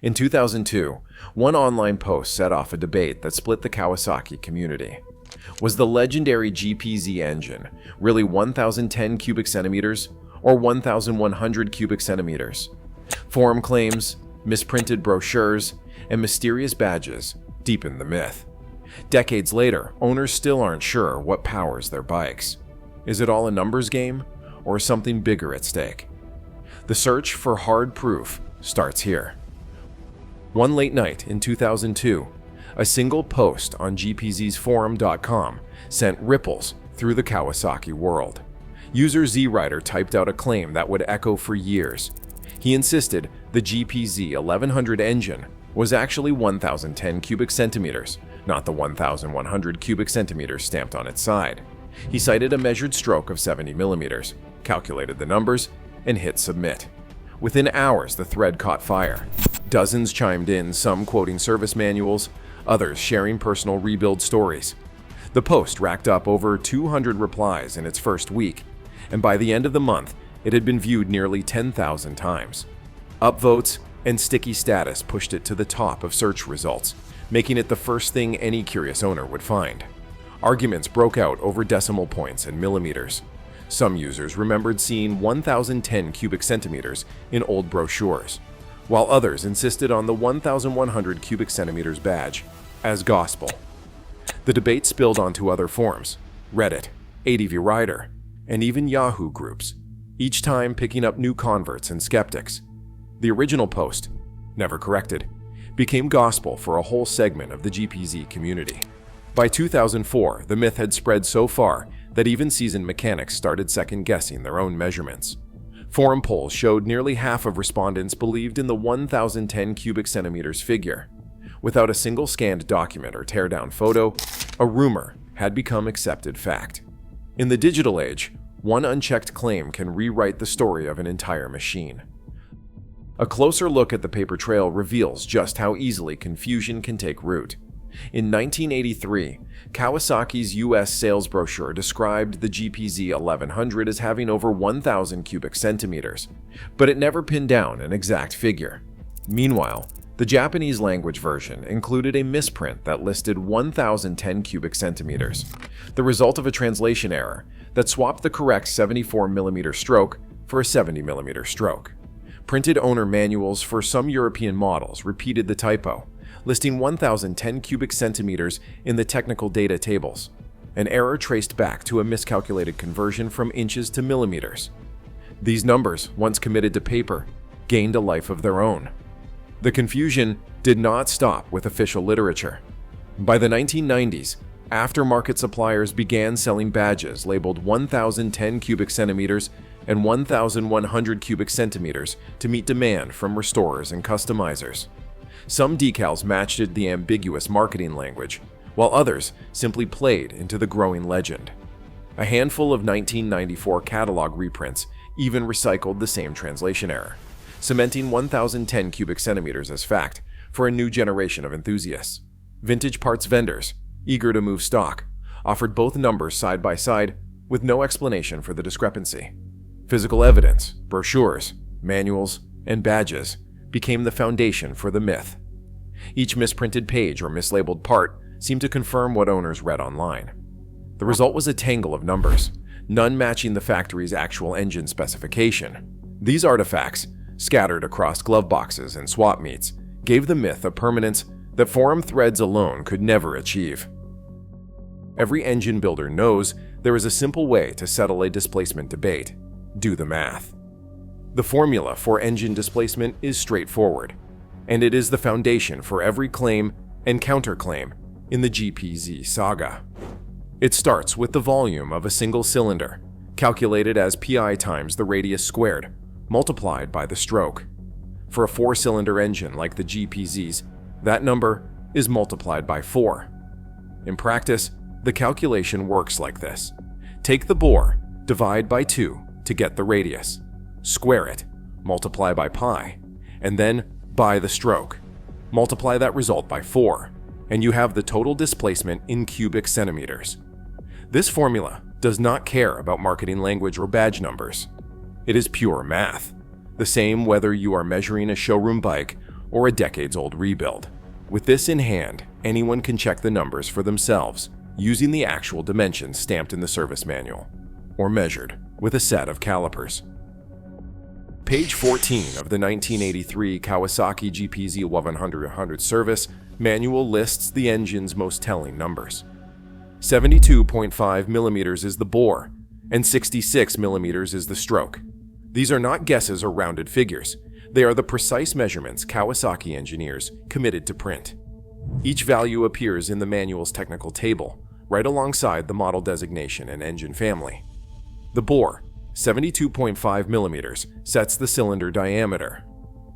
In 2002, one online post set off a debate that split the Kawasaki community. Was the legendary GPZ engine really 1,010 cubic centimeters or 1,100 cubic centimeters? Forum claims, misprinted brochures, and mysterious badges deepen the myth. Decades later, owners still aren't sure what powers their bikes. Is it all a numbers game, or something bigger at stake? The search for hard proof starts here. One late night in 2002, a single post on GPZ's forum.com sent ripples through the Kawasaki world. User Z-Rider typed out a claim that would echo for years. He insisted the GPZ 1100 engine was actually 1,010 cubic centimeters, not the 1,100 cubic centimeters stamped on its side. He cited a measured stroke of 70 millimeters, calculated the numbers, and hit submit. Within hours, the thread caught fire. Dozens chimed in, some quoting service manuals, others sharing personal rebuild stories. The post racked up over 200 replies in its first week, and by the end of the month, it had been viewed nearly 10,000 times. Upvotes and sticky status pushed it to the top of search results, making it the first thing any curious owner would find. Arguments broke out over decimal points and millimeters. Some users remembered seeing 1,010 cubic centimeters in old brochures, while others insisted on the 1,100 cubic centimeters badge as gospel. The debate spilled onto other forums, Reddit, ADV Rider, and even Yahoo groups, each time picking up new converts and skeptics. The original post, never corrected, became gospel for a whole segment of the GPZ community. By 2004, the myth had spread so far that even seasoned mechanics started second-guessing their own measurements. Forum polls showed nearly half of respondents believed in the 1,010 cubic centimeters figure. Without a single scanned document or teardown photo, a rumor had become accepted fact. In the digital age, one unchecked claim can rewrite the story of an entire machine. A closer look at the paper trail reveals just how easily confusion can take root. In 1983, Kawasaki's U.S. sales brochure described the GPZ 1100 as having over 1,000 cubic centimeters, but it never pinned down an exact figure. Meanwhile, the Japanese language version included a misprint that listed 1,010 cubic centimeters, the result of a translation error that swapped the correct 74mm stroke for a 70mm stroke. Printed owner manuals for some European models repeated the typo, listing 1,010 cubic centimeters in the technical data tables, an error traced back to a miscalculated conversion from inches to millimeters. These numbers, once committed to paper, gained a life of their own. The confusion did not stop with official literature. By the 1990s, aftermarket suppliers began selling badges labeled 1,010 cubic centimeters and 1,100 cubic centimeters to meet demand from restorers and customizers. Some decals matched the ambiguous marketing language, while others simply played into the growing legend. A handful of 1994 catalog reprints even recycled the same translation error, cementing 1,010 cubic centimeters as fact for a new generation of enthusiasts. Vintage parts vendors, eager to move stock, offered both numbers side by side with no explanation for the discrepancy. Physical evidence, brochures, manuals, and badges became the foundation for the myth. Each misprinted page or mislabeled part seemed to confirm what owners read online. The result was a tangle of numbers, none matching the factory's actual engine specification. These artifacts, scattered across glove boxes and swap meets, gave the myth a permanence that forum threads alone could never achieve. Every engine builder knows there is a simple way to settle a displacement debate: do the math. The formula for engine displacement is straightforward, and it is the foundation for every claim and counterclaim in the GPZ saga. It starts with the volume of a single cylinder, calculated as pi times the radius squared, multiplied by the stroke. For a 4-cylinder engine like the GPZ's, that number is multiplied by 4. In practice, the calculation works like this. Take the bore, divide by 2 to get the radius. Square it, multiply by pi, and then by the stroke. Multiply that result by 4, and you have the total displacement in cubic centimeters. This formula does not care about marketing language or badge numbers. It is pure math, the same whether you are measuring a showroom bike or a decades-old rebuild. With this in hand, anyone can check the numbers for themselves using the actual dimensions stamped in the service manual, or measured with a set of calipers. Page 14 of the 1983 Kawasaki GPZ 1100 service manual lists the engine's most telling numbers. 72.5 millimeters is the bore, and 66 millimeters is the stroke. These are not guesses or rounded figures. They are the precise measurements Kawasaki engineers committed to print. Each value appears in the manual's technical table, right alongside the model designation and engine family. The bore, 72.5 millimeters, sets the cylinder diameter.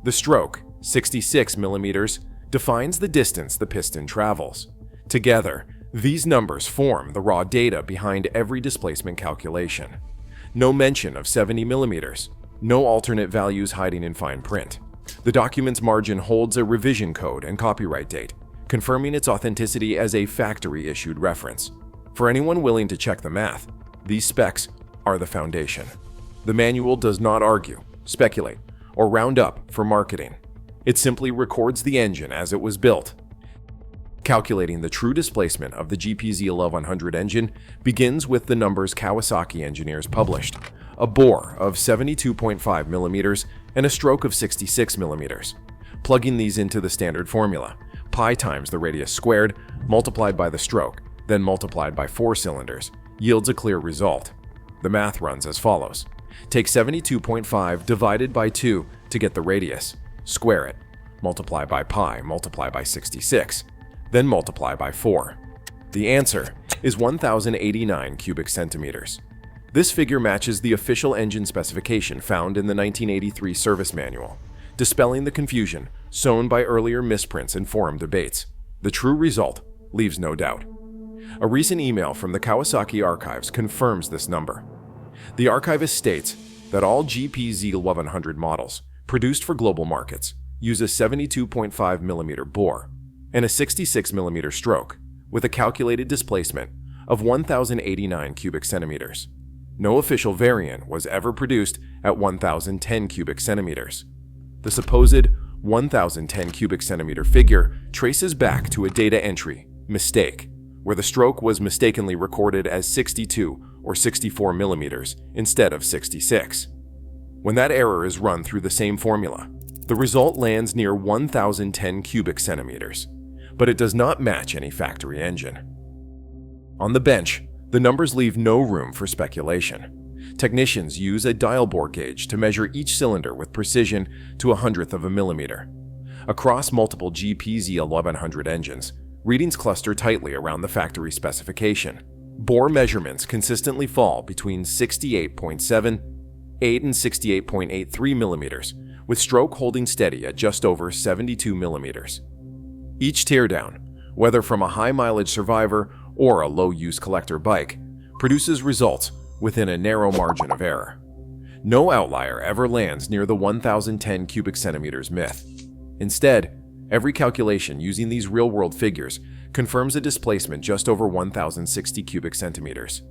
The stroke, 66 millimeters, defines the distance the piston travels. Together, these numbers form the raw data behind every displacement calculation. No mention of 70 millimeters, no alternate values hiding in fine print. The document's margin holds a revision code and copyright date, confirming its authenticity as a factory-issued reference. For anyone willing to check the math, these specs are the foundation. The manual does not argue, speculate, or round up for marketing. It simply records the engine as it was built. Calculating the true displacement of the GPZ 1100 engine begins with the numbers Kawasaki engineers published: a bore of 72.5 millimeters and a stroke of 66 millimeters. Plugging these into the standard formula, pi times the radius squared, multiplied by the stroke, then multiplied by 4 cylinders, yields a clear result. The math runs as follows. Take 72.5 divided by 2 to get the radius, square it, multiply by pi, multiply by 66, then multiply by 4. The answer is 1,089 cubic centimeters. This figure matches the official engine specification found in the 1983 service manual, dispelling the confusion sown by earlier misprints and forum debates. The true result leaves no doubt. A recent email from the Kawasaki archives confirms this number. The archivist states that all GPZ 1100 models produced for global markets use a 72.5 millimeter bore and a 66 millimeter stroke with a calculated displacement of 1,089 cubic centimeters. No official variant was ever produced at 1,010 cubic centimeters. The supposed 1,010 cubic centimeter figure traces back to a data entry mistake, where the stroke was mistakenly recorded as 62 or 64 millimeters instead of 66. When that error is run through the same formula, the result lands near 1,010 cubic centimeters, but it does not match any factory engine. On the bench, the numbers leave no room for speculation. Technicians use a dial bore gauge to measure each cylinder with precision to a hundredth of a millimeter. Across multiple GPZ 1100 engines, readings cluster tightly around the factory specification. Bore measurements consistently fall between 68.7, 8 and 68.83 millimeters, with stroke holding steady at just over 72 millimeters. Each teardown, whether from a high-mileage survivor or a low-use collector bike, produces results within a narrow margin of error. No outlier ever lands near the 1,010 cubic centimeters myth. Instead, every calculation using these real-world figures confirms a displacement just over 1,060 cubic centimeters.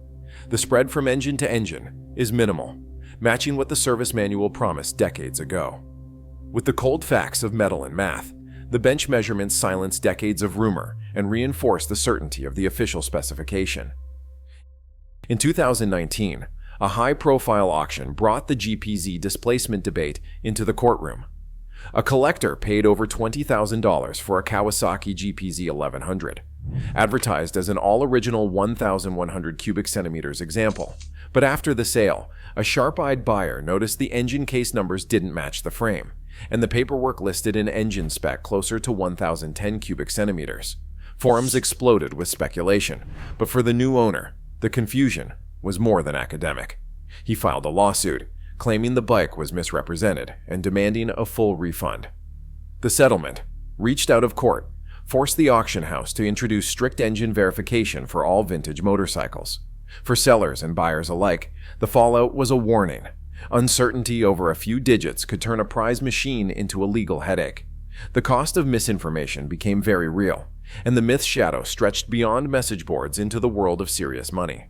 The spread from engine to engine is minimal, matching what the service manual promised decades ago. With the cold facts of metal and math, the bench measurements silence decades of rumor and reinforce the certainty of the official specification. In 2019, a high-profile auction brought the GPZ displacement debate into the courtroom. A collector paid over $20,000 for a Kawasaki GPZ 1100, advertised as an all-original 1,100 cubic centimeters example. But after the sale, a sharp-eyed buyer noticed the engine case numbers didn't match the frame, and the paperwork listed an engine spec closer to 1,010 cubic centimeters. Forums exploded with speculation, but for the new owner, the confusion was more than academic. He filed a lawsuit, claiming the bike was misrepresented and demanding a full refund. The settlement, reached out of court, forced the auction house to introduce strict engine verification for all vintage motorcycles. For sellers and buyers alike, the fallout was a warning. Uncertainty over a few digits could turn a prize machine into a legal headache. The cost of misinformation became very real, and the myth's shadow stretched beyond message boards into the world of serious money.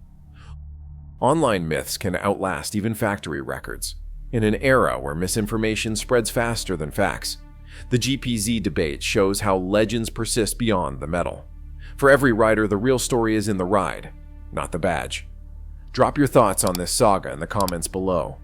Online myths can outlast even factory records. In an era where misinformation spreads faster than facts, The GPZ debate shows how legends persist beyond the medal. For every rider, the real story is in the ride, not the badge. Drop your thoughts on this saga in the comments below.